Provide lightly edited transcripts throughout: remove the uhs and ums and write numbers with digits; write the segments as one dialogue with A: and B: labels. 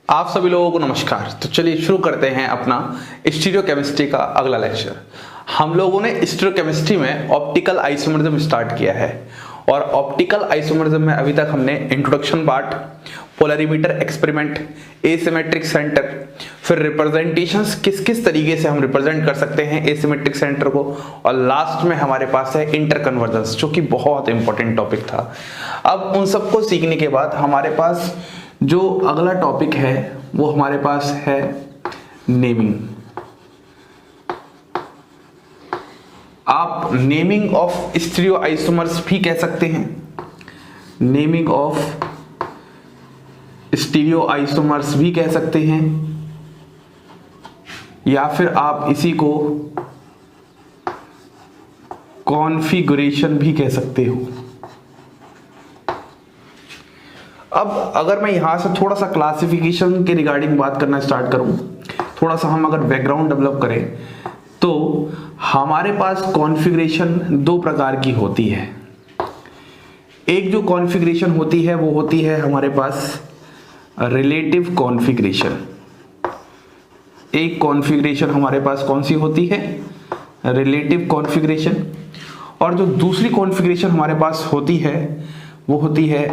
A: आप सभी लोगों को नमस्कार। तो चलिए शुरू करते हैं अपना स्टीरियोकेमिस्ट्री का अगला लेक्चर। हम लोगों ने स्टीरियोकेमिस्ट्री में ऑप्टिकल आइसोमरिज्म स्टार्ट किया है और ऑप्टिकल आइसोमरिज्म में अभी तक हमने introduction part, polarimeter experiment, asymmetric centre, फिर रिप्रेजेंटेशंस किस किस तरीके से हम रिप्रेजेंट कर सकते हैं एसिमेट्रिक सेंटर को, और लास्ट में हमारे पास है इंटरकन्वर्जेंस, जो कि बहुत इंपॉर्टेंट टॉपिक था। अब उन सबको सीखने के बाद हमारे पास जो अगला टॉपिक है वो हमारे पास है नेमिंग। आप नेमिंग ऑफ स्टीरियो आइसोमर्स भी कह सकते हैं, नेमिंग ऑफ स्टीरियो आइसोमर्स भी कह सकते हैं, या फिर आप इसी को कॉन्फ़िगरेशन भी कह सकते हो। अब अगर मैं यहां से थोड़ा सा क्लासिफिकेशन के रिगार्डिंग बात करना स्टार्ट करूं, थोड़ा सा हम अगर बैकग्राउंड डेवलप करें, तो हमारे पास कॉन्फ़िगरेशन दो प्रकार की होती है। एक जो कॉन्फ़िगरेशन होती है वो होती है हमारे पास रिलेटिव कॉन्फ़िगरेशन। एक कॉन्फ़िगरेशन हमारे पास कौन सी होती है? Relative configuration. और जो दूसरी कॉन्फ़िगरेशन हमारे पास होती है वो होती है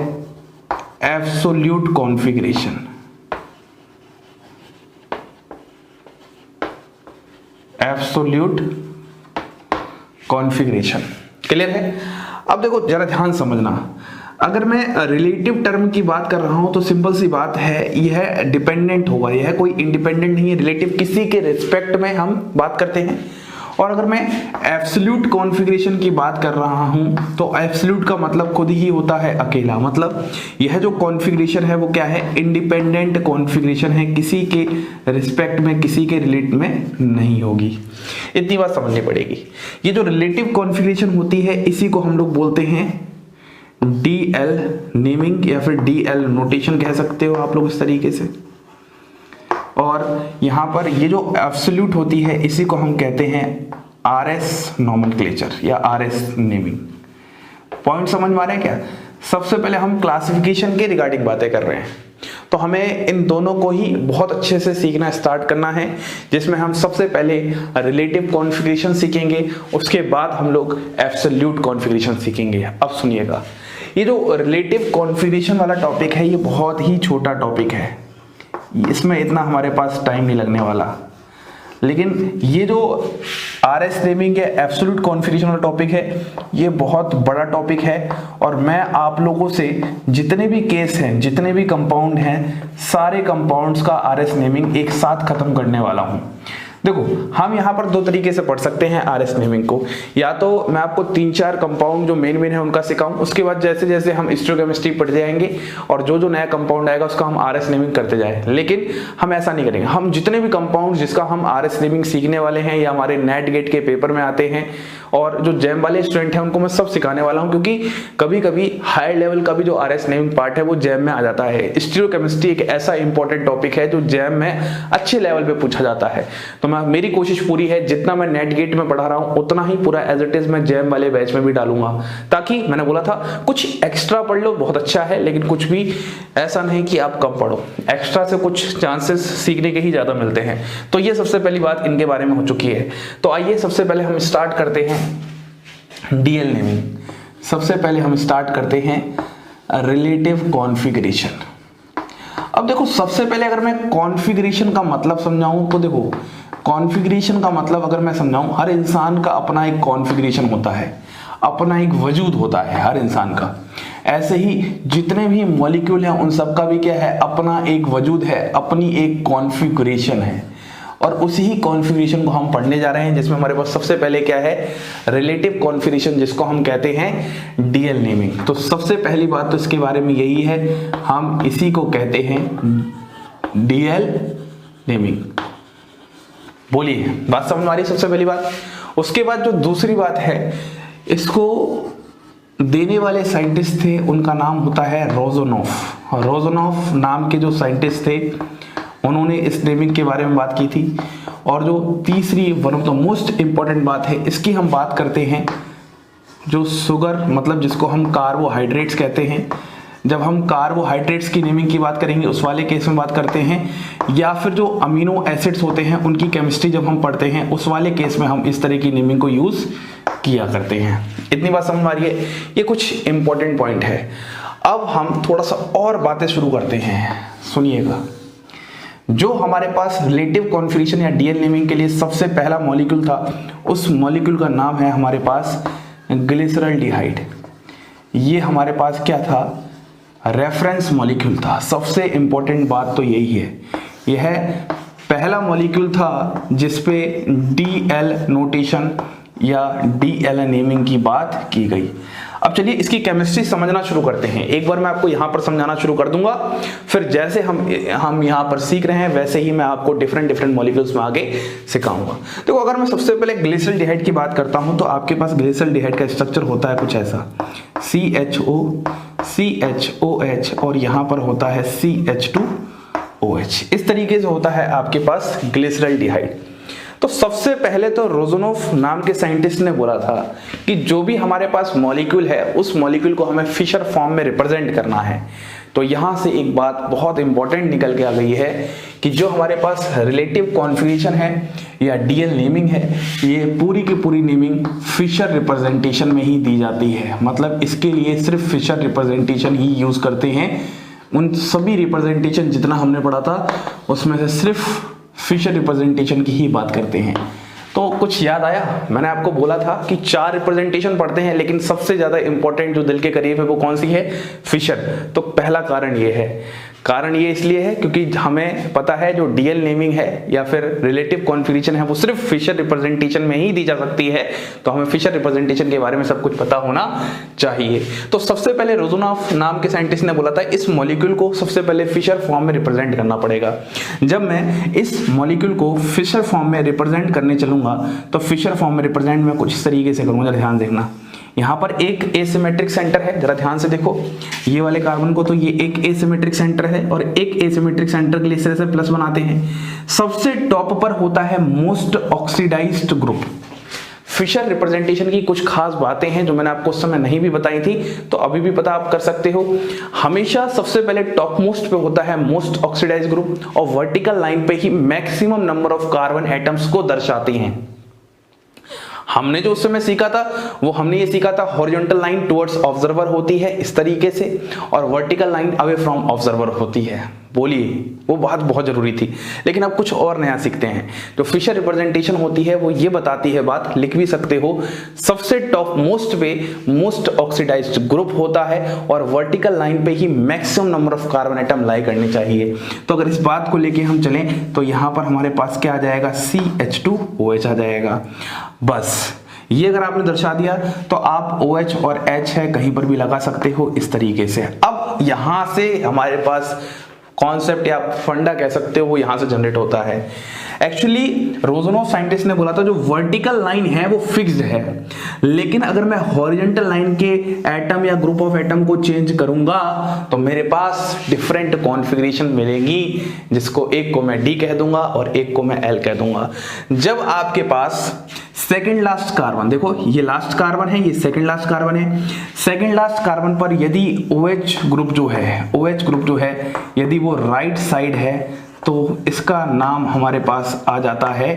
A: absolute configuration. Absolute configuration. Clear है? अब देखो जरा ध्यान समझना, अगर मैं रिलेटिव टर्म की बात कर रहा हूं तो सिंपल सी बात है, यह डिपेंडेंट होगा, यह कोई इंडिपेंडेंट नहीं है। रिलेटिव किसी के रिस्पेक्ट में हम बात करते हैं। और अगर मैं एब्सोल्यूट कॉन्फ़िगरेशन की बात कर रहा हूं तो एब्सोल्यूट का मतलब खुद ही होता है अकेला। मतलब यह जो कॉन्फ़िगरेशन है वो क्या है? इंडिपेंडेंट कॉन्फ़िगरेशन है, किसी के रिस्पेक्ट में, किसी के रिलेट में नहीं होगी। इतनी बात समझनी पड़ेगी। ये जो रिलेटिव कॉन्फ़िगरेशन होती है इसी को हम लोग बोलते हैं DL नेमिंग, या फिर DL नोटेशन कह सकते हो आप लोग इस तरीके से। और यहां पर ये जो एब्सोल्यूट होती है इसी को हम कहते हैं RS नोमेनक्लेचर या RS नेमिंग। पॉइंट समझ में आ रहे हैं क्या? सबसे पहले हम क्लासिफिकेशन के रिगार्डिंग बातें कर रहे हैं, तो हमें इन दोनों को ही बहुत अच्छे से सीखना स्टार्ट करना है, जिसमें हम सबसे पहले रिलेटिव कॉन्फ़िगरेशन सीखेंगे, उसके बाद हम लोग एब्सोल्यूट कॉन्फ़िगरेशन सीखेंगे। अब सुनिएगा, ये जो रिलेटिव कॉन्फ़िगरेशन वाला टॉपिक है ये बहुत ही छोटा टॉपिक है, इसमें इतना हमारे पास टाइम नहीं लगने वाला। लेकिन ये जो RS नेमिंग या एब्सोल्यूट कॉन्फ़िगरेशन वाला टॉपिक है ये बहुत बड़ा टॉपिक है, और मैं आप लोगों से जितने भी केस हैं, जितने भी कंपाउंड हैं, सारे कंपाउंड्स का RS नेमिंग एक साथ खत्म करने वाला हूं। देखो हम यहाँ पर दो तरीके से पढ़ सकते हैं RS नेमिंग को। या तो मैं आपको 3-4 कंपाउंड जो मेन है उनका सिखाऊं, उसके बाद जैसे जैसे हम स्टीरियोकेमिस्ट्री पढ़ जाएंगे और जो जो नया कंपाउंड आएगा उसका हम RS नेमिंग करते जाए। लेकिन हम ऐसा नहीं करेंगे, हम जितने भी कंपाउंड जिसका हम RS नेमिंग सीखने वाले हैं या हमारे नेट गेट के पेपर में आते हैं, और जो जैम वाले स्टूडेंट हैं उनको मैं सब सिखाने वाला हूं, क्योंकि कभी कभी हायर लेवल का भी जो RS नेमिंग पार्ट है वो जैम में आ जाता है। स्टीरियोकेमिस्ट्री एक ऐसा इंपॉर्टेंट टॉपिक है जो जैम में अच्छे लेवल पे पूछा जाता है। तो मेरी कोशिश पूरी है जितना मैं नेट गेट में पढ़ा रहा हूं उतना ही पूरा एज इट इज मैं जैम वाले बैच में भी डालूंगा, ताकि मैंने बोला था कुछ एक्स्ट्रा पढ़ लो बहुत अच्छा है, लेकिन कुछ भी ऐसा नहीं कि आप कम पढ़ो, एक्स्ट्रा से कुछ चांसेस सीखने के ही ज्यादा मिलते हैं। तो ये सबसे पहली बात इनके बारे में हो चुकी है। तो आइए सबसे पहले हम स्टार्ट करते हैं DL नेमिंग। सबसे पहले हम स्टार्ट करते हैं रिलेटिव कॉन्फ़िगरेशन। अब देखो सबसे पहले अगर मैं कॉन्फ़िगरेशन का मतलब समझाऊं तो देखो कॉन्फ़िगरेशन का मतलब अगर मैं समझाऊं, हर इंसान का अपना एक कॉन्फ़िगरेशन होता है, अपना एक वजूद होता है हर इंसान का। ऐसे ही जितने भी मॉलिक्यूल हैं उन सब का भी क्या है? अपना एक वजूद है, अपनी एक कॉन्फ़िगरेशन है, और उसी ही कॉन्फ़िगरेशन को हम पढ़ने जा रहे हैं, जिसमें हमारे पास सबसे पहले क्या है? रिलेटिव कॉन्फ़िगरेशन, जिसको हम कहते हैं DL नेमिंग। तो सबसे पहली बात तो इसके बारे में यही है, हम इसी को कहते हैं DL नेमिंग। बोलिए, बात समझ में आ रही है? सबसे पहली बात। उसके बाद जो दूसरी बात है, इसको देने वाले साइंटिस्ट थे, उनका नाम होता है रोज़ानॉफ। रोज़ानॉफ नाम के जो साइंटिस्ट थे उन्होंने इस नेमिंग के बारे में बात की थी। और जो तीसरी one of the most important बात है, इसकी हम बात करते हैं जो शुगर, मतलब जिसको हम कार्बोहाइड्रेट्स कहते हैं, जब हम कार्बोहाइड्रेट्स की नेमिंग की बात करेंगे उस वाले केस में बात करते हैं, या फिर जो अमीनो एसिड्स होते हैं उनकी केमिस्ट्री जब हम पढ़ते हैं उस वाले केस में हम इस तरह की नेमिंग को यूज किया करते हैं। इतनी बात समझ में आ रही है? ये कुछ इंपॉर्टेंट पॉइंट है। अब हम थोड़ा सा और बातें शुरू करते हैं, सुनिएगा। जो हमारे पास रिलेटिव कॉन्फिगरेशन या डीएल नेमिंग के लिए सबसे पहला मॉलिक्यूल था, उस मॉलिक्यूल का नाम है हमारे पास ग्लिसरॉल्डिहाइड। ये हमारे पास क्या था? रेफरेंस मॉलिक्यूल था। सबसे इंपॉर्टेंट बात तो यही है, यह पहला मॉलिक्यूल था जिसपे डीएल नोटेशन या डीएल नेमिंग की बात की गई। अब चलिए इसकी केमिस्ट्री समझना शुरू करते हैं। एक बार मैं आपको यहां पर समझाना शुरू कर दूंगा, फिर जैसे हम यहां पर सीख रहे हैं वैसे ही मैं आपको डिफरेंट मॉलिक्यूल्स में आगे सिखाऊंगा। देखो, अगर मैं सबसे पहले ग्लिसरॉल्डिहाइड की बात करता हूं तो आपके पास ग्लिसरॉल्डिहाइड का स्ट्रक्चर होता है कुछ ऐसा, CHO CHOH और यहां पर होता है CH2OH। इस तरीके से होता है आपके पास ग्लिसरॉल्डिहाइड। तो सबसे पहले तो रोज़नोफ नाम के साइंटिस्ट ने बोला था कि जो भी हमारे पास मॉलिक्यूल है उस मॉलिक्यूल को हमें फिशर फॉर्म में रिप्रेजेंट करना है। तो यहां से एक बात बहुत इंपॉर्टेंट निकल के आ गई है कि जो हमारे पास रिलेटिव कॉन्फिगरेशन है या डीएल नेमिंग है, ये पूरी की पूरी नेमिंग फिशर रिप्रेजेंटेशन में ही दी जाती है। मतलब इसके लिए सिर्फ फिशर रिप्रेजेंटेशन ही यूज करते हैं। उन सभी रिप्रेजेंटेशन जितना हमने पढ़ा था उसमें से सिर्फ फिशर रिप्रेजेंटेशन की ही बात करते हैं। तो कुछ याद आया? मैंने आपको बोला था कि 4 रिप्रेजेंटेशन पढ़ते हैं लेकिन सबसे ज्यादा इंपॉर्टेंट जो दिल के करीब है वो कौन सी है? फिशर। तो पहला कारण ये है। कारण ये इसलिए है क्योंकि हमें पता है जो डीएल नेमिंग है या फिर रिलेटिव कॉन्फिगरेशन है वो सिर्फ फिशर रिप्रेजेंटेशन में ही दी जा सकती है। तो हमें फिशर रिप्रेजेंटेशन के बारे में सब कुछ पता होना चाहिए। तो सबसे पहले रोज़नोफ नाम के साइंटिस्ट ने बोला था इस मॉलिक्यूल को सबसे पहले फिशर फॉर्म में रिप्रेजेंट करना पड़ेगा। जब मैं इस मॉलिक्यूल को फिशर फॉर्म में रिप्रेजेंट करने चलूंगा तो फिशर फॉर्म में रिप्रेजेंट मैं कुछ इस तरीके से करूंगा, ध्यान देखना। यहाँ पर एक एसिमेट्रिक सेंटर है, जरा ध्यान से देखो ये वाले कार्बन को, तो ये एक एसिमेट्रिक सेंटर है और एक एसिमेट्रिक सेंटर के लिए इस तरह से प्लस बनाते हैं। सबसे टॉप पर होता है most oxidised group. Fischer representation की कुछ खास बातें हैं जो मैंने आपको उस समय नहीं भी बताई थी, तो अभी भी पता आप कर सकते हो। हमेशा सबसे पहले टॉप मोस्ट पे होता है मोस्ट ऑक्सीडाइज्ड ग्रुप और वर्टिकल लाइन पे ही maximum number of carbon atoms को दर्शाती हैं। हमने जो उस समय सीखा था वो हमने ये सीखा था हॉरिजॉन्टल लाइन टुवर्ड्स ऑब्जर्वर होती है इस तरीके से और vertical line away from observer होती है। बोलिए, वो बात बहुत जरूरी थी। लेकिन अब कुछ और नया सीखते हैं। जो फिशर रिप्रेजेंटेशन होती है वो ये बताती है, बात लिख भी सकते हो, सबसे टॉप मोस्ट पे मोस्ट ऑक्सीडाइज्ड ग्रुप होता है और वर्टिकल लाइन पे ही maximum number of carbon atom lie करनी चाहिए। तो अगर इस बात को लेके हम चलें तो यहां पर हमारे पास क्या आ जाएगा? CH2OH आ जाएगा। बस ये अगर आपने दर्शा दिया तो आप OH और H है कहीं पर भी लगा सकते हो इस तरीके से। अब यहां से हमारे पास कॉन्सेप्ट या फंडा कह सकते हो वो यहां से जनरेट होता है। एक्चुअली रोज़नोफ साइंटिस्ट ने बोला था जो वर्टिकल लाइन है वो फिक्स्ड है, लेकिन अगर मैं हॉरिजॉन्टल लाइन के एटम या ग्रुप ऑफ एटम को चेंज करूंगा तो मेरे पास डिफरेंट कॉन्फ़िगरेशन मिलेगी, जिसको एक को मैं D कह दूंगा और एक को मैं L कह दूंगा। जब आपके पास सेकेंड लास्ट कार्बन, देखो ये लास्ट कार्बन है, ये सेकेंड लास्ट कार्बन है, सेकेंड लास्ट कार्बन पर यदि OH ग्रुप जो है यदि वो राइट साइड है तो इसका नाम हमारे पास आ जाता है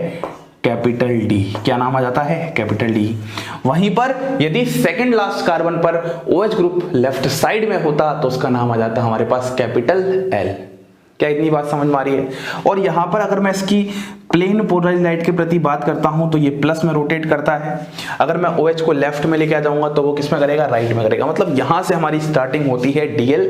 A: कैपिटल D। क्या नाम आ जाता है? Capital D। वहीं पर यदि सेकंड लास्ट कार्बन पर OH ग्रुप लेफ्ट साइड में होता तो उसका नाम आ जाता हमारे पास कैपिटल L। क्या इतनी बात समझ में आ रही है? और यहां पर अगर मैं इसकी प्लेन पोलराइज्ड लाइट के प्रति बात करता हूं तो ये प्लस में रोटेट करता है। अगर मैं OH को लेफ्ट में लेके आ जाऊंगा तो वो किस में करेगा? राइट में करेगा। मतलब यहां से हमारी स्टार्टिंग होती है डीएल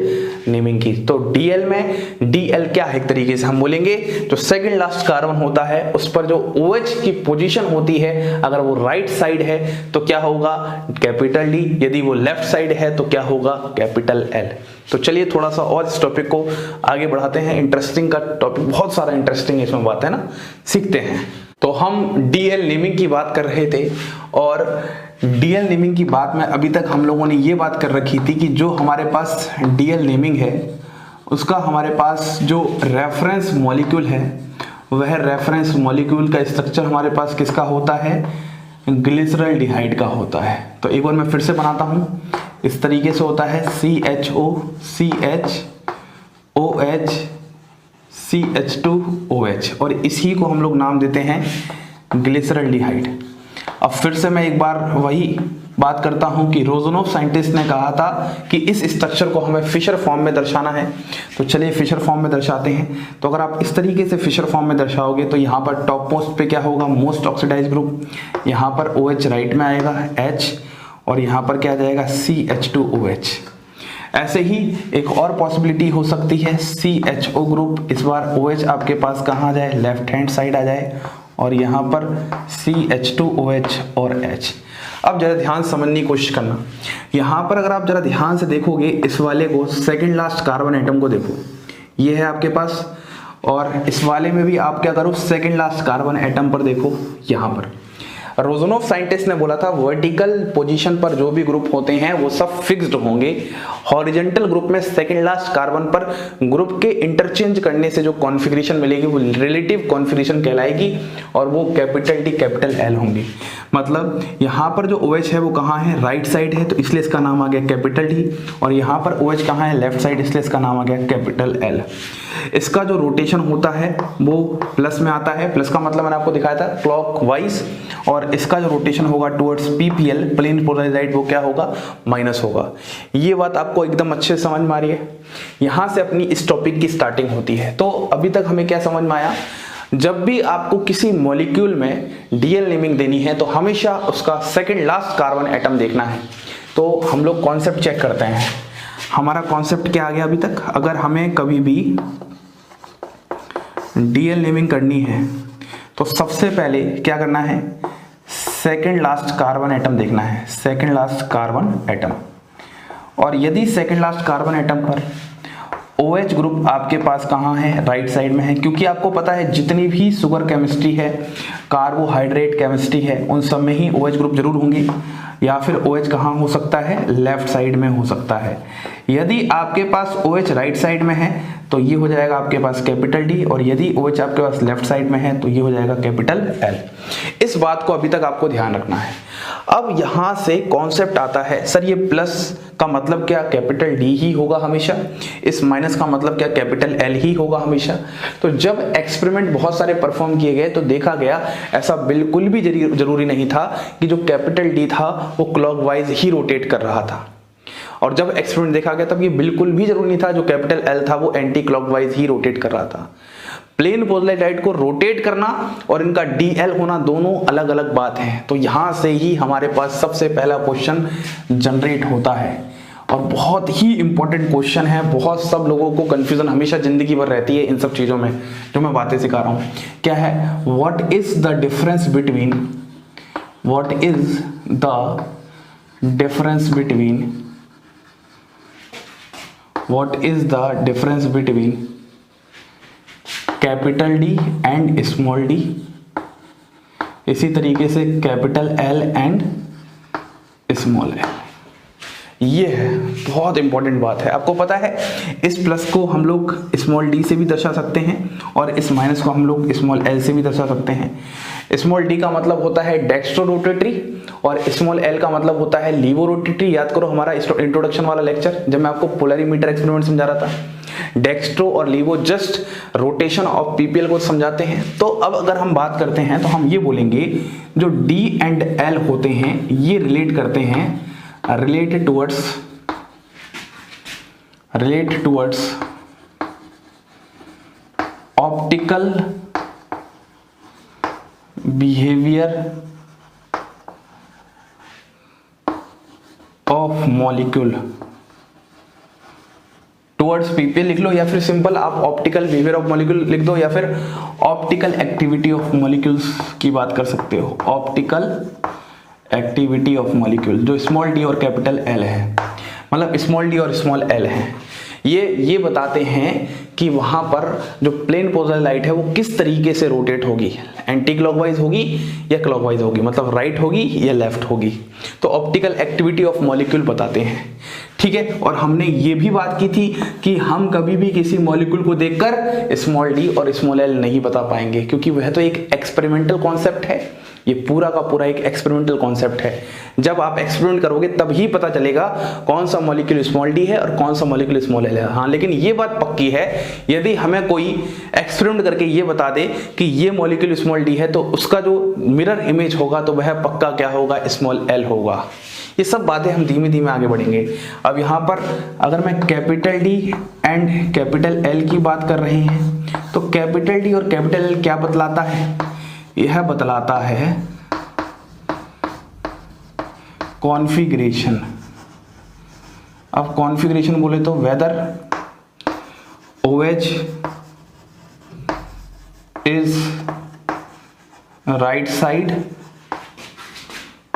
A: नेमिंग की। तो डीएल में डीएल क्या है? एक तरीके से हम बोलेंगे जो सेकंड लास्ट कार्बन होता है उस पर जो OH की पोजीशन होती है अगर वो राइट साइड है तो क्या होगा? Capital D। यदि वो लेफ्ट साइड है तो क्या होगा? Capital L। तो चलिए थोड़ा सा और इस टॉपिक को आगे बढ़ाते हैं। इंटरेस्टिंग का टॉपिक, बहुत सारा इंटरेस्टिंग इसमें बात है ना, सीखते हैं। तो हम डीएल नेमिंग की बात कर रहे थे और डीएल नेमिंग की बात में अभी तक हम लोगों ने ये बात कर रखी थी कि जो हमारे पास डीएल नेमिंग है उसका हमारे पास जो रेफरेंस मॉलिक्यूल है वह रेफरेंस मॉलिक्यूल का स्ट्रक्चर हमारे पास किसका होता है? ग्लिसरॉल्डिहाइड का होता है। तो एक बार मैं फिर से बनाता हूं, इस तरीके से होता है CHO CHOH CH2OH, और इसी को हम लोग नाम देते हैं ग्लिसरॉल्डिहाइड। अब फिर से मैं एक बार वही बात करता हूं कि रोज़नोव साइंटिस्ट ने कहा था कि इस स्ट्रक्चर को हमें फिशर फॉर्म में दर्शाना है, तो चलिए फिशर फॉर्म में दर्शाते हैं। तो अगर आप इस तरीके से फिशर फॉर्म में दर्शाओगे तो यहाँ पर टॉप मोस्ट पे क्या होगा, मोस्ट ऑक्सीडाइज ग्रुप, यहाँ पर OH राइट में आएगा H, और यहाँ पर क्या आ जाएगा CH2OH। ऐसे ही एक और पॉसिबिलिटी हो सकती है CHO ग्रुप, इस बार OH आपके पास कहाँ आ जाए, लेफ्ट हैंड साइड आ जाए, और यहाँ पर CH2OH और H। अब जरा ध्यान समझने की कोशिश करना, यहाँ पर अगर आप जरा ध्यान से देखोगे इस वाले को, सेकंड लास्ट कार्बन एटम को देखो, ये है आपके पास, और इस वाले में भी आप क्या करो, सेकंड लास्ट कार्बन एटम पर देखो। यहाँ पर रोज़नोव साइंटिस्ट ने बोला था वर्टिकल पोजीशन पर जो भी ग्रुप होते हैं वो सब फिक्स्ड होंगे, हॉरिजॉन्टल ग्रुप में सेकंड लास्ट कार्बन पर ग्रुप के इंटरचेंज करने से जो कॉन्फ़िगरेशन मिलेगी वो रिलेटिव कॉन्फ़िगरेशन कहलाएगी, और वो कैपिटल T कैपिटल L होंगी। मतलब यहाँ पर जो OH है वो कहाँ है, राइट साइड है, तो इसलिए इसका नाम आ गया कैपिटल T, और यहाँ पर OH कहाँ है, लेफ्ट साइड, इसलिए इसका नाम आ गया कैपिटल L। इसका जो रोटेशन होता है वो प्लस में आता है, प्लस का मतलब मैंने आपको दिखाया था क्लॉकवाइज, और इसका जो रोटेशन होगा टुवर्ड्स PPL प्लेन पोलराइज्ड वो क्या होगा, माइनस होगा। ये बात आपको एकदम अच्छे से समझ में आ रही है। यहाँ से अपनी इस टॉपिक की स्टार्टिंग होती है। तो अभी तक हमें क्या समझ में आया, जब भी आपको किसी मॉलिक्यूल में DL नेमिंग देनी है तो हमेशा उसका सेकंड लास्ट कार्बन एटम देखना है। तो हम लोग कॉन्सेप्ट चेक करते हैं, हमारा कॉन्सेप्ट क्या आ गया अभी तक। अगर हमें कभी भी DL नेमिंग करनी है तो सबसे पहले क्या करना है, सेकंड लास्ट कार्बन एटम देखना है, सेकंड लास्ट कार्बन एटम। और यदि सेकंड लास्ट कार्बन एटम पर OH ग्रुप आपके पास कहाँ है, राइट साइड में है, क्योंकि आपको पता है जितनी भी शुगर केमिस्ट्री है, कार्बोहाइड्रेट केमिस्ट्री है, उन सब में ही OH ग्रुप जरूर होंगे, या फिर OH कहाँ हो सकता है, लेफ्ट साइड में हो सकता है। यदि आपके पास OH राइट साइड में है तो ये हो जाएगा आपके पास कैपिटल D, और यदि OH आपके पास लेफ्ट साइड में है तो ये हो जाएगा कैपिटल L। इस बात को अभी तक आपको ध्यान रखना है। अब यहाँ से कॉन्सेप्ट आता है, सर ये प्लस का मतलब क्या, कैपिटल D ही होगा हमेशा, इस माइनस का मतलब क्या, कैपिटल L ही होगा हमेशा। तो जब एक्सपेरिमेंट बहुत सारे परफॉर्म किए गए तो देखा गया ऐसा बिल्कुल भी जरूरी नहीं था कि जो कैपिटल D था वो क्लॉकवाइज ही रोटेट कर रहा था, और जब एक्सपेरिमेंट देखा गया तब ये बिल्कुल भी जरूरी नहीं था जो कैपिटल L था वो एंटी क्लॉकवाइज ही रोटेट कर रहा था। प्लेन पोलराइज्ड को रोटेट करना और इनका DL होना दोनों अलग अलग बात है। तो यहां से ही हमारे पास सबसे पहला क्वेश्चन जनरेट होता है, और बहुत ही इंपॉर्टेंट क्वेश्चन है। बहुत सब लोगों को कंफ्यूजन हमेशा जिंदगी भर रहती है इन सब चीजों में जो मैं बातें सिखा रहा हूं। क्या है, what is the difference between capital D and small d, इसी तरीके से capital L and small l। ये है बहुत इंपॉर्टेंट बात है। आपको पता है इस प्लस को हम लोग स्मॉल d से भी दर्शा सकते हैं, और इस माइनस को हम लोग स्मॉल l से भी दर्शा सकते हैं। स्मॉल d का मतलब होता है डेक्स्ट्रो रोटेटरी, और स्मॉल l का मतलब होता है लीवो रोटेटरी। याद करो हमारा इंट्रोडक्शन वाला लेक्चर जब मैं आपको पोलरीमीटर एक्सपेरिमेंट समझा रहा था, डेक्स्ट्रो और लीवो जस्ट रोटेशन ऑफ PPL को समझाते हैं। तो अब अगर हम बात करते हैं तो हम ये बोलेंगे जो D एंड L होते हैं ये रिलेट करते हैं, relate towards optical behaviour of molecule towards PPL लिख लो, या फिर सिंपल आप ऑप्टिकल बिहेवियर ऑफ मॉलिक्यूल लिख दो, या फिर ऑप्टिकल एक्टिविटी ऑफ मॉलिक्यूल्स की बात कर सकते हो। ऑप्टिकल एक्टिविटी ऑफ मॉलिक्यूल जो स्मॉल d और कैपिटल L है, मतलब स्मॉल d और स्मॉल l है, ये बताते हैं कि वहां पर जो प्लेन पोलराइज्ड लाइट है वो किस तरीके से रोटेट होगी, एंटी क्लॉकवाइज होगी या क्लॉकवाइज होगी, मतलब राइट होगी या लेफ्ट होगी। तो ऑप्टिकल एक्टिविटी ऑफ मॉलिक्यूल बताते हैं, ठीक है। और हमने ये भी बात की थी कि हम कभी भी किसी मॉलिक्यूल को देखकर स्मॉल d और स्मॉल l नहीं बता पाएंगे, क्योंकि वह तो एक एक्सपेरिमेंटल कॉन्सेप्ट है, ये पूरा का पूरा एक एक्सपेरिमेंटल कॉन्सेप्ट है। जब आप एक्सपेरिमेंट करोगे तभी पता चलेगा कौन सा मॉलिक्यूल स्मॉल डी है और कौन सा मॉलिक्यूल स्मॉल एल है। हाँ, लेकिन ये बात पक्की है, यदि हमें कोई एक्सपेरिमेंट करके ये बता दे कि ये मॉलिक्यूल स्मॉल डी है तो उसका जो मिरर इमेज होगा तो वह पक्का क्या होगा, स्मॉल एल होगा। ये सब बातें हम धीमे धीमे आगे बढ़ेंगे। अब यहाँ पर अगर मैं capital D and capital L की बात कर रहे हैं तो कैपिटल डी और कैपिटल एल क्या बतलाता है, यह बतलाता है कॉन्फ़िगरेशन। अब कॉन्फ़िगरेशन बोले तो whether OH is right side,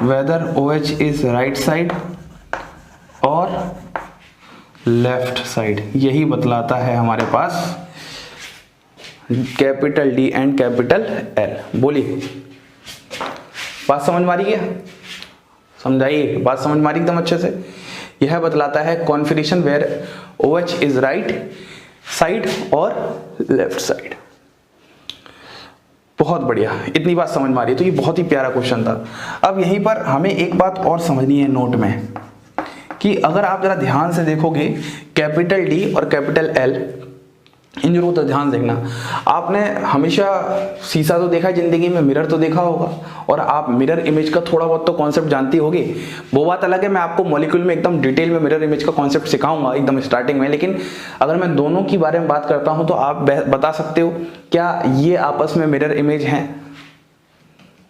A: whether OH is right side और लेफ्ट साइड, यही बतलाता है हमारे पास capital D and capital L. बोलिए, बात समझ में आ रही है? समझाइए, बात समझ में आ रही एकदम अच्छे से। यह बतलाता है configuration where OH is right side और लेफ्ट साइड। बहुत बढ़िया, इतनी बात समझ में आ रही है तो ये बहुत ही प्यारा क्वेश्चन था। अब यहीं पर हमें एक बात और समझनी है नोट में, कि अगर आप जरा ध्यान से देखोगे कैपिटल डी और कैपिटल एल, इन जरूर तो ध्यान देखना। आपने हमेशा शीशा तो देखा है जिंदगी में, मिरर तो देखा होगा, और आप मिरर इमेज का थोड़ा बहुत तो कॉन्सेप्ट जानती होगी। वो बात अलग है, मैं आपको मॉलिक्यूल में एकदम डिटेल में मिरर इमेज का कॉन्सेप्ट सिखाऊंगा एकदम स्टार्टिंग में। लेकिन अगर मैं दोनों की बारे में बात करता हूं तो आप बता सकते हो क्या ये आपस में मिरर इमेज हैं?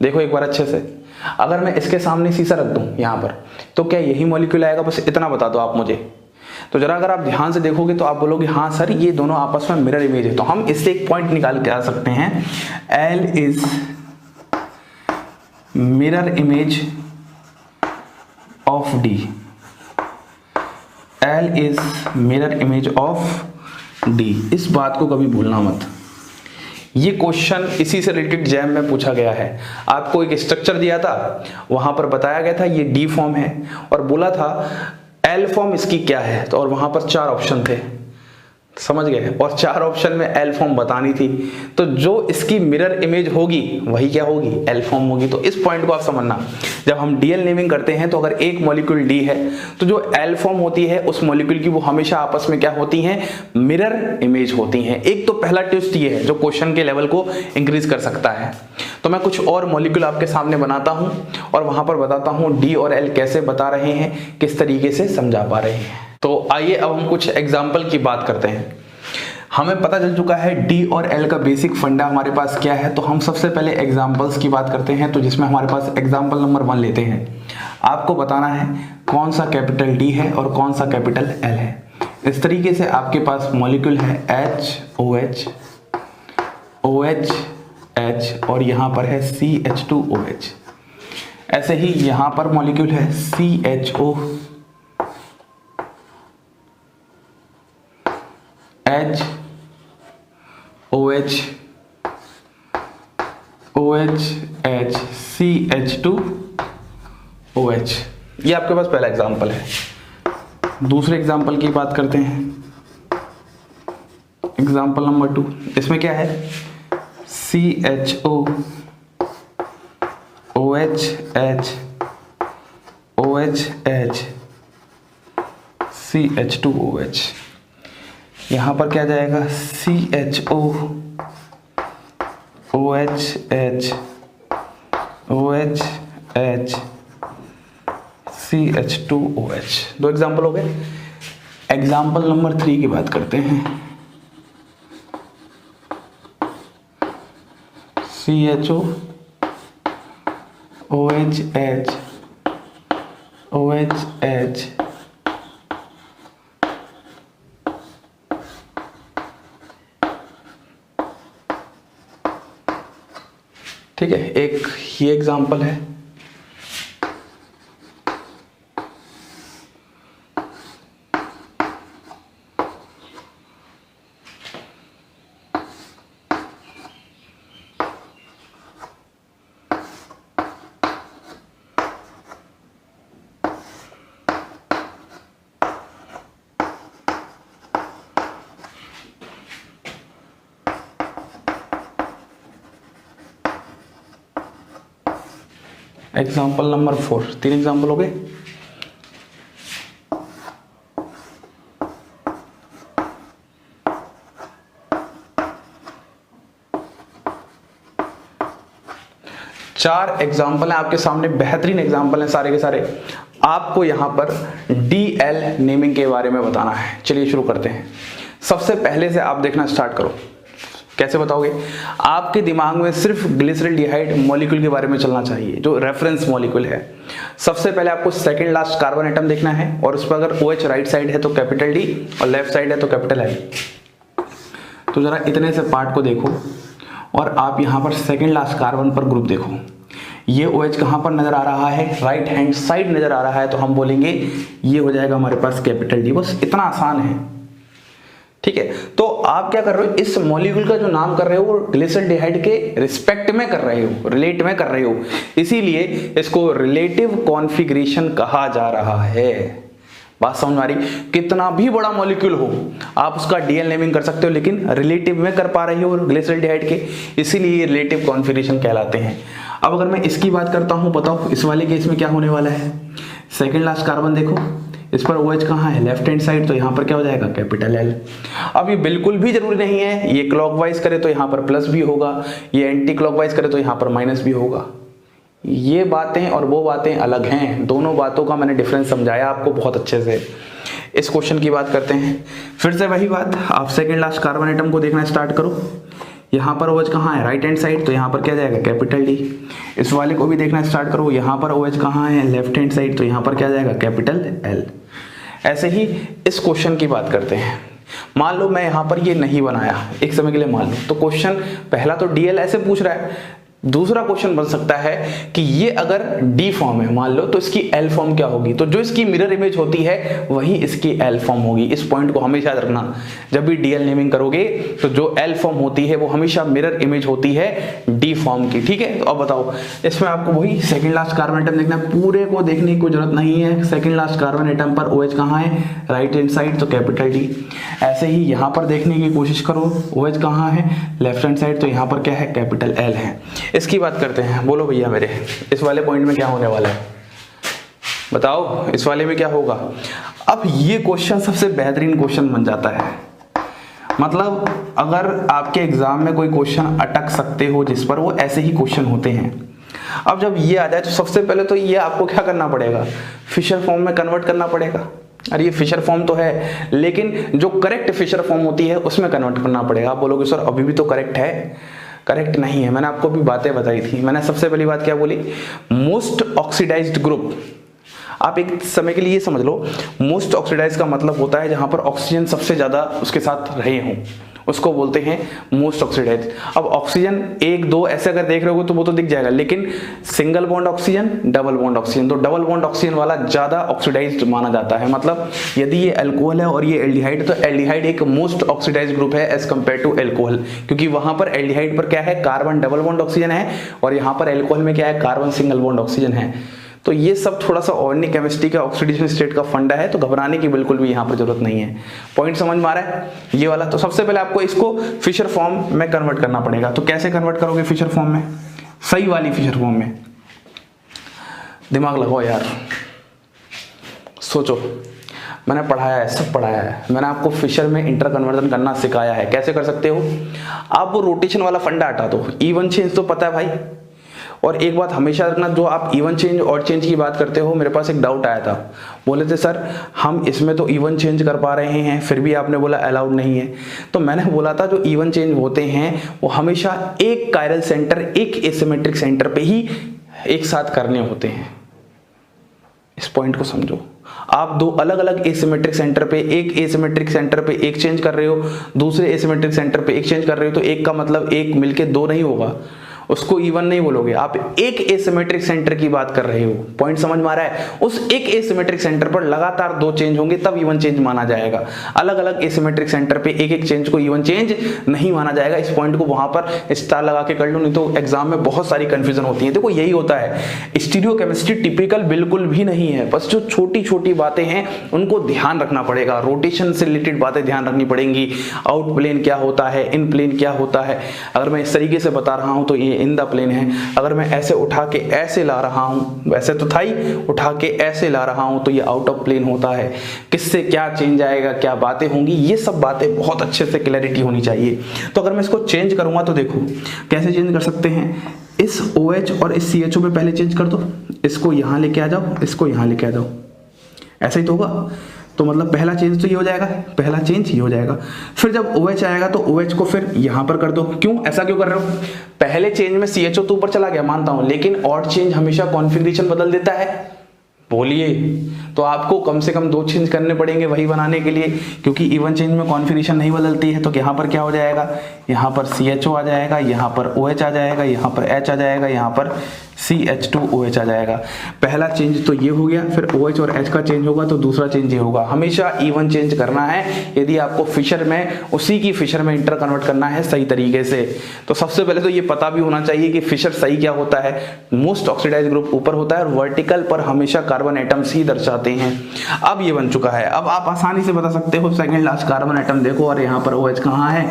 A: देखो एक बार अच्छे से, अगर मैं इसके सामने शीशा रख दूं यहाँ पर तो क्या यही मॉलिक्यूल आएगा? बस इतना बता दो आप मुझे। तो जरा अगर आप ध्यान से देखोगे तो आप बोलोगे हाँ सर ये दोनों आपस में मिरर इमेज है। तो हम इससे एक पॉइंट निकाल के आ सकते हैं, L is mirror image of D, L is mirror image of D। इस बात को कभी भूलना मत। ये क्वेश्चन इसी से रिलेटेड जैम में पूछा गया है। आपको एक स्ट्रक्चर दिया था, वहां पर बताया गया था ये D फॉर्म है और बोला था एल फॉर्म इसकी क्या है, तो और वहां पर 4 ऑप्शन थे, समझ गए, और 4 ऑप्शन में एल फॉर्म बतानी थी। तो जो इसकी मिरर इमेज होगी वही क्या होगी, एल फॉर्म होगी। तो इस पॉइंट को आप समझना, जब हम डीएल नेमिंग करते हैं तो अगर एक मॉलिक्यूल डी है तो जो एल फॉर्म होती है उस मॉलिक्यूल की वो हमेशा आपस में क्या होती हैं, मिरर इमेज होती हैं। एक तो पहला ट्विस्ट ये है जो क्वेश्चन के लेवल को इंक्रीज कर सकता है। तो मैं कुछ और मॉलिक्यूल आपके सामने बनाता हूं और वहां पर बताता हूं डी और एल कैसे बता रहे हैं, किस तरीके से समझा पा रहे हैं। तो आइए अब हम कुछ एग्जाम्पल की बात करते हैं। हमें पता चल चुका है डी और एल का बेसिक फंडा हमारे पास क्या है, तो हम सबसे पहले एग्जाम्पल्स की बात करते हैं। तो जिसमें हमारे पास एग्जाम्पल नंबर 1 लेते हैं। आपको बताना है कौन सा कैपिटल डी है और कौन सा कैपिटल एल है। इस तरीके से आपके पास मॉलिक्यूल है HOH, OH H और यहाँ पर है CH2OH। ऐसे ही यहाँ पर मॉलिक्यूल है CHO, H, OH, OH, H, CH2OH। ये आपके पास पहला एग्जाम्पल है। दूसरे एग्जाम्पल की बात करते हैं, एग्जाम्पल नंबर 2। इसमें क्या है, CHO, OH, OH, CH2OH। यहाँ पर क्या जाएगा, CHO, OH, OH, CH2OH। 2 example हो गए। एग्जाम्पल नंबर 3 की बात करते हैं। CHO, OH, OH, ठीक है, एक ये एग्जाम्पल है। एग्जाम्पल नंबर 4, 3 एग्जाम्पल हो गए। चार एग्जाम्पल हैं आपके सामने, बेहतरीन एग्जाम्पल हैं सारे के सारे। आपको यहां पर DL नेमिंग के बारे में बताना है। चलिए शुरू करते हैं। सबसे पहले से आप देखना स्टार्ट करो। कैसे बताओगे? आपके दिमाग में सिर्फ ग्लिसरॉल्डिहाइड मॉलिक्यूल के बारे में चलना चाहिए, जो रेफरेंस मॉलिक्यूल है। सबसे पहले आपको सेकंड लास्ट कार्बन एटम देखना है, और उस पर अगर OH राइट साइड है तो कैपिटल D और लेफ्ट साइड है तो कैपिटल L। तो जरा इतने से पार्ट को देखो, और आप यहां पर सेकंड लास्ट कार्बन पर ग्रुप देखो। ये OH कहां पर नजर आ रहा है? राइट हैंड साइड नजर आ रहा है, तो हम बोलेंगे ये हो जाएगा हमारे पास कैपिटल D। बस इतना आसान है, ठीक है। तो आप क्या कर रहे हो, इस मॉलिक्यूल का जो नाम कर रहे हो वो ग्लिसरॉल्डिहाइड के रिस्पेक्ट में कर रहे हो, रिलेट में कर रहे हो, इसीलिए इसको रिलेटिव कॉन्फ़िगरेशन कहा जा रहा है। बात समझ में आ रही? कितना भी बड़ा मॉलिक्यूल हो आप उसका DL नेमिंग कर सकते हो, लेकिन रिलेटिव में कर पा रहे हो ग्लिसरॉल्डिहाइड के, इसीलिए ये रिलेटिव कॉन्फ़िगरेशन कहलाते हैं। अब अगर मैं इसकी बात करता हूं, बताओ इस वाले केस में क्या होने वाला है। सेकेंड लास्ट कार्बन देखो, इस पर OH कहाँ है? लेफ्ट हैंड साइड, तो यहाँ पर क्या हो जाएगा? Capital L। अब ये बिल्कुल भी जरूरी नहीं है ये क्लॉकवाइज करे तो यहाँ पर प्लस भी होगा, ये एंटी क्लॉकवाइज करे तो यहाँ पर माइनस भी होगा। ये बातें और वो बातें अलग हैं, दोनों बातों का मैंने डिफरेंस समझाया आपको बहुत अच्छे से। इस क्वेश्चन की बात करते हैं, फिर से वही बात, आप सेकेंड लास्ट कार्बन एटम को देखना स्टार्ट करो। यहाँ पर OH कहाँ है? राइट हैंड साइड, तो यहाँ पर क्या जाएगा? Capital D। इस वाले को भी देखना स्टार्ट करो, यहाँ पर OH कहाँ है? लेफ्ट हैंड साइड, तो यहाँ पर क्या जाएगा? Capital L। ऐसे ही इस क्वेश्चन की बात करते हैं। मान लो मैं यहाँ पर ये नहीं बनाया, एक समय के लिए मान लो, तो क्वेश्चन पहला तो DL ऐसे पूछ रहा है। दूसरा क्वेश्चन बन सकता है कि ये अगर D फॉर्म है मान लो, तो इसकी L फॉर्म क्या होगी? तो जो इसकी मिरर इमेज होती है वही इसकी L फॉर्म होगी। इस पॉइंट को हमेशा याद रखना, जब भी DL नेमिंग करोगे तो जो L फॉर्म होती है वो हमेशा मिरर इमेज होती है D फॉर्म की, ठीक है। तो अब बताओ, इसमें आपको वही सेकंड लास्ट कार्बन एटम देखना है, पूरे को देखने की कोई जरूरत नहीं है। सेकंड लास्ट कार्बन एटम पर OH कहाँ है? राइट हैंड साइड, तो कैपिटल D। ऐसे ही यहाँ पर देखने की कोशिश करो, OH कहाँ है? लेफ्ट हैंड साइड, तो यहाँ पर क्या है? कैपिटल L है। इसकी बात करते हैं। बोलो भैया मेरे, इस वाले पॉइंट में क्या होने वाला है? बताओ इस वाले में क्या होगा? अब ये क्वेश्चन सबसे बेहतरीन क्वेश्चन बन जाता है। मतलब अगर आपके एग्जाम में कोई क्वेश्चन अटक सकते हो जिस पर, वो ऐसे ही क्वेश्चन होते हैं। अब जब ये आ जाए तो सबसे पहले तो ये आपको क्या करना पड़ेगा? फिशर फॉर्म में कन्वर्ट करना पड़ेगा। अरे ये फिशर फॉर्म तो है, लेकिन जो करेक्ट फिशर फॉर्म होती है उसमें कन्वर्ट करना पड़ेगा। आप बोलोगे सर अभी भी तो करेक्ट है। करेक्ट नहीं है, मैंने आपको भी बातें बताई थी। मैंने सबसे पहली बात क्या बोली? Most oxidised group. आप एक समय के लिए ये समझ लो, मोस्ट ऑक्सीडाइज का मतलब होता है जहां पर ऑक्सीजन सबसे ज्यादा उसके साथ रहे हों, उसको बोलते हैं मोस्ट ऑक्सीडाइज। अब ऑक्सीजन 1 2 ऐसे अगर देख रहे हो तो वो तो दिख जाएगा, लेकिन single bond oxygen, double bond oxygen, तो डबल बॉन्ड ऑक्सीजन वाला ज्यादा ऑक्सीडाइज्ड माना जाता है। मतलब यदि ये अल्कोहल है और ये एल्डिहाइड, तो एल्डिहाइड एक मोस्ट ऑक्सीडाइज्ड ग्रुप है एज कंपेयर टू अल्कोहल, क्योंकि वहां पर एल्डिहाइड पर क्या है? कार्बन डबल बॉन्ड ऑक्सीजन है, और यहाँ पर अल्कोहल में क्या है? कार्बन सिंगल बॉन्ड ऑक्सीजन है। तो ये सब थोड़ा सा ऑर्गेनिक केमिस्ट्री का ऑक्सीडेशन स्टेट का फंडा है, तो घबराने की बिल्कुल भी यहाँ पर जरूरत नहीं है। पॉइंट समझ में आ रहा है ये वाला? तो सबसे पहले आपको इसको फिशर फॉर्म में कन्वर्ट करना पड़ेगा। तो कैसे कन्वर्ट करोगे फिशर फॉर्म में? सही वाली फिशर फॉर्म में। दिमाग लगाओ यार, सोचो। मैंने पढ़ाया है, सब पढ़ाया है। मैंने आपको फिशर में इंटर कन्वर्जन करना सिखाया है। कैसे कर सकते हो? आप वो रोटेशन वाला फंडा हटा दो, इवन चेंज तो पता है भाई। और एक बात हमेशा रखना, जो आप इवन चेंज और चेंज की बात करते हो, मेरे पास एक डाउट आया था। बोले थे सर हम इसमें तो इवन चेंज कर पा रहे हैं, फिर भी आपने बोला अलाउड नहीं है। तो मैंने बोला था जो इवन चेंज होते हैं वो हमेशा एक कायरल सेंटर, एक एसिमेट्रिक सेंटर पे ही एक साथ करने होते हैं। इस पॉइंट को समझो। आप दो अलग अलग एसिमेट्रिक सेंटर पे, एक एसिमेट्रिक सेंटर पे एक चेंज कर रहे हो, दूसरे एसिमेट्रिक सेंटर पे एक चेंज कर रहे हो, तो एक का मतलब एक मिलके दो नहीं होगा, उसको इवन नहीं बोलोगे। आप एक एसिमेट्रिक सेंटर की बात कर रहे हो। पॉइंट समझ में आ रहा है? उस एक एसिमेट्रिक सेंटर पर लगातार दो चेंज होंगे तब इवन चेंज माना जाएगा। अलग अलग एसिमेट्रिक सेंटर पे एक एक चेंज को इवन चेंज नहीं माना जाएगा। इस पॉइंट को वहां पर स्टार लगा के कर लो, नहीं तो एग्जाम में बहुत सारी कंफ्यूजन होती है। देखो यही होता है, स्टीरियो केमिस्ट्री टिपिकल बिल्कुल भी नहीं है। बस जो छोटी छोटी बातें हैं उनको ध्यान रखना पड़ेगा। रोटेशन से रिलेटेड बातें ध्यान रखनी पड़ेंगी। आउट प्लेन क्या होता है, इन प्लेन क्या होता है। अगर मैं इस तरीके से बता रहा हूं तो ये ये इन द प्लेन है। अगर मैं ऐसे उठा के ऐसे ला रहा हूँ, वैसे तो था ही, उठा के ऐसे ला रहा हूँ तो ये आउट ऑफ प्लेन होता है। किससे क्या चेंज आएगा, क्या बातें होंगी, ये सब बातें बहुत अच्छे से क्लैरिटी होनी चाहिए। तो अगर मैं इसको चेंज करूँगा तो देखो कैसे चेंज कर सकते हैं। इस OH और इस CHO में पहले चेंज कर दो, इसको यहाँ लेके आ जाओ, इसको यहाँ लेके आ जाओ, ऐसा ही तो होगा। तो मतलब पहला चेंज तो ये हो जाएगा, पहला चेंज ये हो जाएगा। फिर जब OH आएगा तो OH को फिर यहाँ पर कर दो। क्यों ऐसा क्यों कर रहे हो? पहले चेंज में CHO तो ऊपर चला गया मानता हूं, लेकिन ऑड चेंज हमेशा कॉन्फ़िगरेशन बदल देता है। बोलिए, तो आपको कम से कम 2 चेंज करने पड़ेंगे वही बनाने के लिए, क्योंकि इवन चेंज में कॉन्फ़िगरेशन नहीं बदलती है। तो यहाँ पर क्या हो जाएगा, यहाँ पर CHO आ जाएगा, यहाँ पर OH आ जाएगा, यहाँ पर H आ जाएगा, यहाँ पर CH2OH आ जाएगा। पहला चेंज तो ये हो गया, फिर OH और H का चेंज होगा तो दूसरा चेंज ये होगा। हमेशा इवन चेंज करना है यदि आपको फिशर में, उसी की फिशर में इंटर कन्वर्ट करना है सही तरीके से। तो सबसे पहले तो ये पता भी होना चाहिए कि फिशर सही क्या होता है। मोस्ट ऑक्सीडाइज ग्रुप ऊपर होता है और वर्टिकल पर हमेशा कार्बन एटम्स ही दर्शाते हैं। अब ये बन चुका है, अब आप आसानी से बता सकते हो सेकंड लास्ट कार्बन एटम देखो और यहाँ पर OH कहाँ है,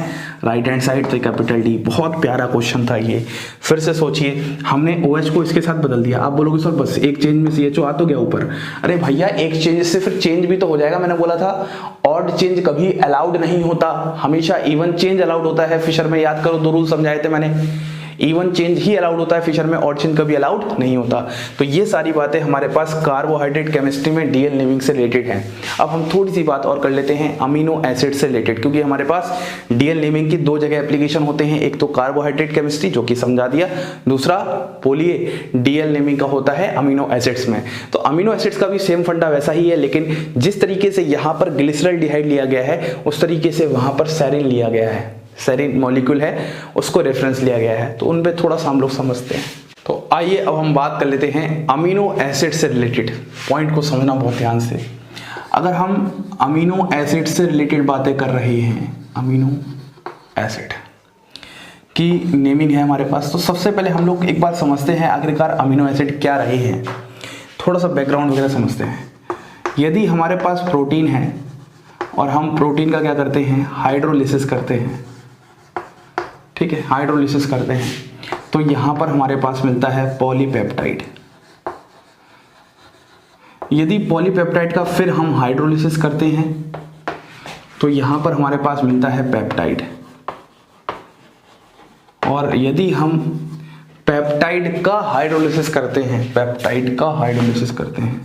A: राइट हैंड साइड, तो कैपिटल D। बहुत प्यारा क्वेश्चन था ये। फिर से सोचिए, हमने OH को इसके साथ बदल दिया। आप बोलोगे सर बस एक चेंज में CHO आ तो गया ऊपर। अरे भैया एक चेंज से फिर चेंज भी तो हो जाएगा। मैंने बोला था ऑड चेंज कभी अलाउड नहीं होता, हमेशा इवन चेंज अलाउड होता है फिशर में। याद करो 2 रूल समझाए थे मैंने, इवन चेंज ही अलाउड होता है फिशर में, ऑड चेंज कभी अलाउड नहीं होता। तो ये सारी बातें हमारे पास कार्बोहाइड्रेट केमिस्ट्री में डीएल नेमिंग से रिलेटेड हैं। अब हम थोड़ी सी बात और कर लेते हैं अमीनो एसिड से रिलेटेड, क्योंकि हमारे पास डीएल नेमिंग की 2 जगह एप्लीकेशन होते हैं। एक तो कार्बोहाइड्रेट केमिस्ट्री जो कि समझा दिया, दूसरा बोलिए डीएल नेमिंग का होता है अमीनो एसिड्स में। तो अमीनो एसिड्स का भी सेम फंडा वैसा ही है, लेकिन जिस तरीके से यहाँ पर ग्लिसरॉल्डिहाइड लिया गया है उस तरीके से वहां पर सेरिन लिया गया है। सेरिन मॉलिक्यूल है उसको रेफरेंस लिया गया है, तो उन पे थोड़ा सा हम लोग समझते हैं। तो आइए अब हम बात कर लेते हैं अमीनो एसिड से रिलेटेड। पॉइंट को समझना बहुत ध्यान से। अगर हम अमीनो एसिड से रिलेटेड बातें कर रहे हैं, अमीनो एसिड की नेमिंग है हमारे पास, तो सबसे पहले हम लोग एक बात समझते हैं आखिरकार अमीनो एसिड क्या रहे हैं। थोड़ा सा बैकग्राउंड वगैरह समझते हैं। यदि हमारे पास प्रोटीन है और हम प्रोटीन का क्या करते हैं, हाइड्रोलिसिस करते हैं, ठीक है, हाइड्रोलिसिस करते हैं, तो यहां पर हमारे पास मिलता है पॉलीपेप्टाइड। यदि पॉलीपेप्टाइड का फिर हम हाइड्रोलिसिस करते हैं तो यहां पर हमारे पास मिलता है पेप्टाइड। और यदि हम पेप्टाइड का हाइड्रोलिसिस करते हैं, पेप्टाइड का हाइड्रोलिसिस करते हैं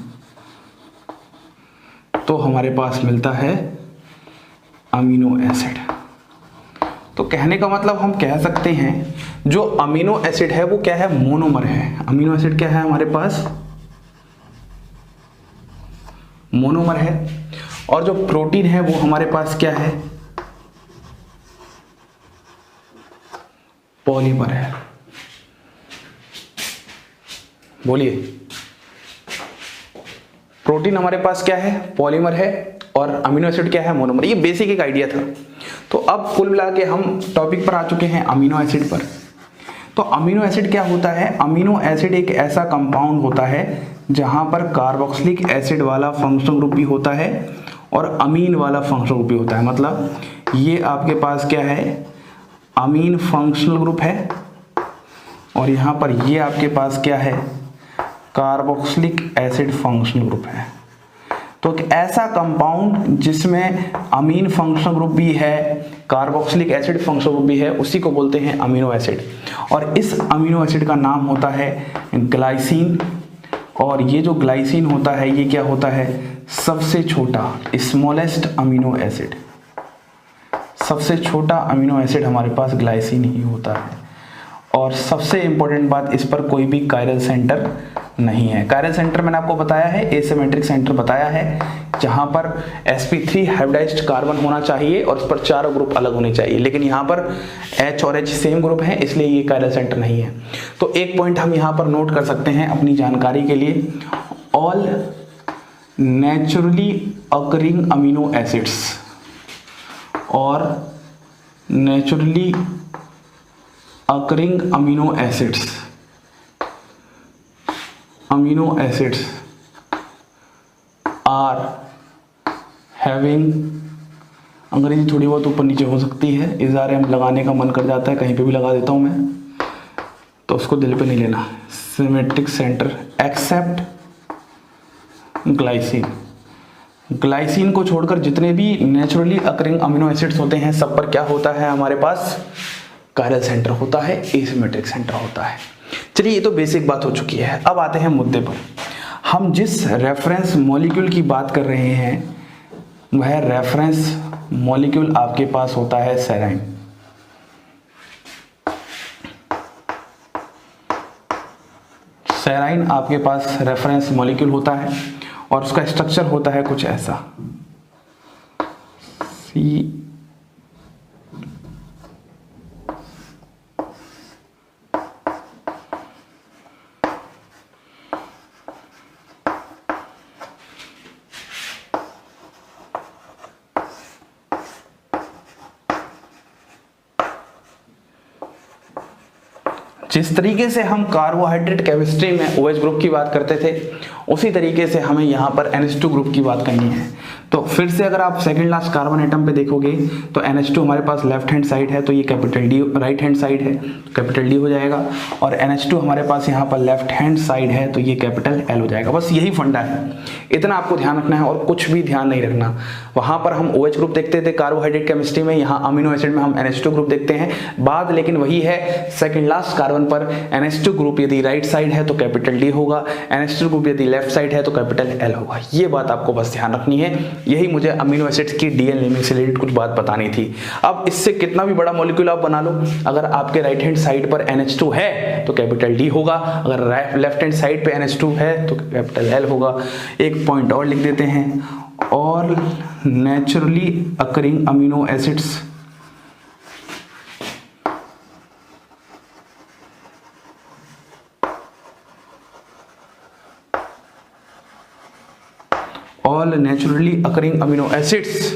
A: तो हमारे पास मिलता है अमीनो एसिड। तो कहने का मतलब हम कह सकते हैं जो अमीनो एसिड है वो क्या है, मोनोमर है। अमीनो एसिड क्या है हमारे पास, मोनोमर है। और जो प्रोटीन है वो हमारे पास क्या है, पॉलीमर है। बोलिए, प्रोटीन हमारे पास क्या है, पॉलीमर है, और अमीनो एसिड क्या है, मोनोमर। ये बेसिक एक आइडिया था। तो अब कुल मिला के हम टॉपिक पर आ चुके हैं अमीनो एसिड पर। तो अमीनो एसिड क्या होता है, अमीनो एसिड एक ऐसा कंपाउंड होता है जहां पर कार्बोक्सिलिक एसिड वाला फंक्शनल ग्रुप भी होता है और अमीन वाला फंक्शनल ग्रुप भी होता है। मतलब ये आपके पास क्या है, अमीन फंक्शनल ग्रुप है, और यहां पर ये आपके पास क्या है, कार्बोक्सिलिक एसिड फंक्शनल ग्रुप है। तो एक ऐसा कंपाउंड जिसमें अमीन फंक्शनल ग्रुप भी है, कार्बोक्सिलिक एसिड फंक्शनल ग्रुप भी है, उसी को बोलते हैं अमीनो एसिड। और इस अमीनो एसिड का नाम होता है ग्लाइसिन। और ये जो ग्लाइसिन होता है ये क्या होता है, सबसे छोटा, स्मॉलेस्ट अमीनो एसिड। सबसे छोटा अमीनो एसिड हमारे पास ग्लाइसिन ही होता है। और सबसे इंपॉर्टेंट बात, इस पर कोई भी कायरल सेंटर नहीं है। कायरल सेंटर मैंने आपको बताया है, एसिमेट्रिक सेंटर बताया है, जहां पर sp3 हाइब्रिडाइज्ड कार्बन होना चाहिए और उस पर 4 ग्रुप अलग होने चाहिए। लेकिन यहाँ पर H और H सेम ग्रुप है, इसलिए ये कायरल सेंटर नहीं है। तो एक पॉइंट हम यहाँ पर नोट कर सकते हैं अपनी जानकारी के लिए, all naturally occurring amino acids और naturally occurring amino acids are having, अंग्रेजी थोड़ी बहुत ऊपर नीचे हो सकती है, इस बारे हम लगाने का मन कर जाता है, कहीं पे भी लगा देता हूं मैं, तो उसको दिल पे नहीं लेना। Symmetric centre except glycine. Glycine को छोड़कर जितने भी नेचुरली अकरिंग अमीनो एसिड्स होते हैं सब पर क्या होता है हमारे पास, कायरल सेंटर होता है, एसिमेट्रिक सेंटर होता है। चलिए ये तो बेसिक बात हो चुकी है। अब आते हैं मुद्दे पर। हम जिस रेफरेंस मॉलिक्यूल की बात कर रहे हैं वह रेफरेंस मॉलिक्यूल आपके पास होता है सेराइन। सेराइन आपके पास रेफरेंस मॉलिक्यूल होता है और उसका स्ट्रक्चर होता है कुछ ऐसा, सी जिस तरीके से हम कार्बोहाइड्रेट केमिस्ट्री में OH ग्रुप की बात करते थे उसी तरीके से हमें यहाँ पर NH2 ग्रुप की बात करनी है। तो फिर से अगर आप सेकंड लास्ट कार्बन एटम पे देखोगे तो NH2 हमारे पास लेफ्ट हैंड साइड है तो ये capital D, right hand side है तो कैपिटल D हो जाएगा, और NH2 हमारे पास यहाँ पर लेफ्ट हैंड साइड है तो ये कैपिटल L हो जाएगा। बस यही फंडा है, इतना आपको ध्यान रखना है और कुछ भी ध्यान नहीं रखना। वहाँ पर हम OH ग्रुप देखते थे कार्बोहाइड्रेट केमिस्ट्री में, यहाँ अमीनो एसिड में हम NH2 ग्रुप देखते हैं। बात लेकिन वही है, सेकंड लास्ट कार्बन पर NH2 ग्रुप यदि राइट साइड है तो कैपिटल D होगा, NH2 ग्रुप यदि लेफ्ट साइड है तो कैपिटल L होगा। ये बात आपको बस ध्यान रखनी है। यही मुझे अमीनो एसिड्स की डीएनए नेमिंग से रिलेटेड कुछ बात बतानी थी। अब इससे कितना भी बड़ा मॉलिक्यूल आप बना लो, अगर आपके राइट हैंड साइड पर NH2 है तो कैपिटल D होगा, अगर लेफ्ट हैंड साइड पे NH2 है तो कैपिटल L होगा। एक पॉइंट और लिख देते हैं, all naturally occurring amino acids all naturally occurring amino acids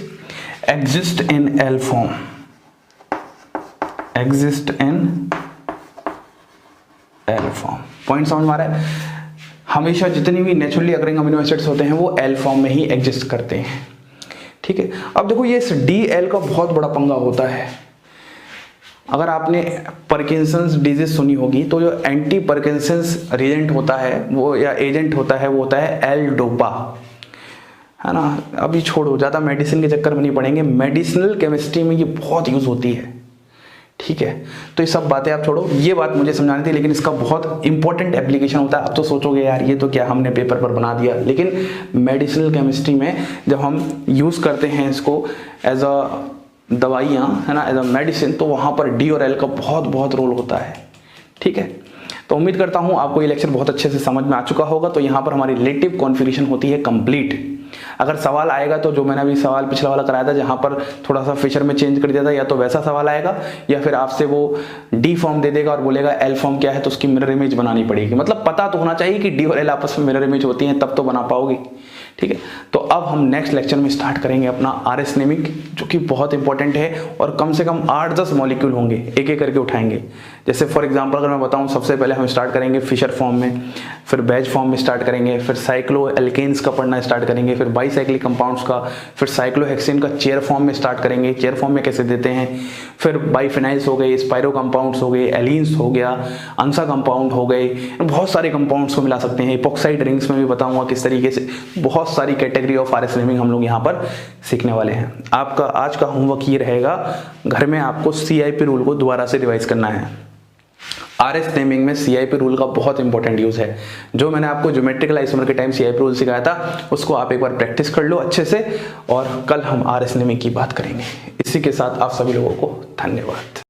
A: exist in L form, exist in L form। Point समझ में आ रहा है? हमेशा जितनी भी नेचुरली अकरिंग अमीनो एसिड्स होते हैं वो L फॉर्म में ही एग्जिस्ट करते हैं। ठीक है, अब देखो ये DL का बहुत बड़ा पंगा होता है। अगर आपने पार्किंसंस डिजीज सुनी होगी तो जो एंटी पार्किंसंस रिएजेंट होता है वो या एजेंट होता है वो होता है L डोपा, है ना। अभी छोड़ो, ज़्यादा मेडिसिन के चक्कर में नहीं पड़ेंगे, मेडिसिनल केमिस्ट्री में ये बहुत यूज़ होती है। ठीक है, तो ये सब बातें आप छोड़ो, ये बात मुझे समझानी थी, लेकिन इसका बहुत इंपॉर्टेंट एप्लीकेशन होता है। अब तो सोचोगे यार ये तो क्या हमने पेपर पर बना दिया, लेकिन मेडिसिनल केमिस्ट्री में जब हम यूज़ करते हैं इसको एज अ दवाइयाँ, है ना, एज अ मेडिसिन, तो वहाँ पर D और L का बहुत रोल होता है। ठीक है, तो उम्मीद करता हूँ आपको ये लेक्चर बहुत अच्छे से समझ में आ चुका होगा। तो यहाँ पर हमारी रिलेटिव कॉन्फ़िगरेशन होती है कंप्लीट। अगर सवाल आएगा तो जो मैंने अभी सवाल पिछला वाला कराया था जहाँ पर थोड़ा सा फीचर में चेंज कर दिया था, या तो वैसा सवाल आएगा या फिर आपसे वो D फॉर्म दे देगा और बोलेगा L फॉर्म क्या है, तो उसकी मिरर इमेज बनानी पड़ेगी। मतलब पता तो होना चाहिए कि D और L आपस में मिरर इमेज होती हैं, तब तो बना पाओगे। ठीक है, तो अब हम नेक्स्ट लेक्चर में स्टार्ट करेंगे अपना RS नेमिंग, जो कि बहुत इंपॉर्टेंट है और कम से कम 8-10 मॉलिक्यूल होंगे, एक एक करके उठाएंगे। जैसे फॉर एग्जांपल अगर मैं बताऊं, सबसे पहले हम स्टार्ट करेंगे फिशर फॉर्म में, फिर बैच फॉर्म में स्टार्ट करेंगे, फिर साइक्लो एल्केन्स का पढ़ना स्टार्ट करेंगे, फिर बाईसाइक्लिक कंपाउंड्स का, फिर साइक्लोहेक्सेन का चेयर फॉर्म में स्टार्ट करेंगे, चेयर फॉर्म में कैसे देते हैं, फिर बाईफिनाइल्स हो गए, स्पायरो कंपाउंड्स हो गए, एलीन्स हो गया, अंसा कंपाउंड हो गए, बहुत सारे कंपाउंड्स को मिला सकते हैं। इपॉक्साइड रिंग्स में भी बताऊंगा किस तरीके से, बहुत सारी कैटेगरी ऑफ RS नेमिंग हम लोग यहाँ पर सीखने वाले हैं। आपका आज का होमवर्क ये रहेगा, घर में आपको CIP रूल को दोबारा से रिवाइज करना है। RS नेमिंग में CIP रूल का बहुत इंपॉर्टेंट यूज है। जो मैंने आपको ज्योमेट्रिकल आइसोमर के टाइम CIP रूल सिखाया था उसको आप एक बार प्रैक्टिस कर लो अच्छे से, और कल हम RS नेमिंग की बात करेंगे। इसी के साथ आप सभी लोगों को धन्यवाद।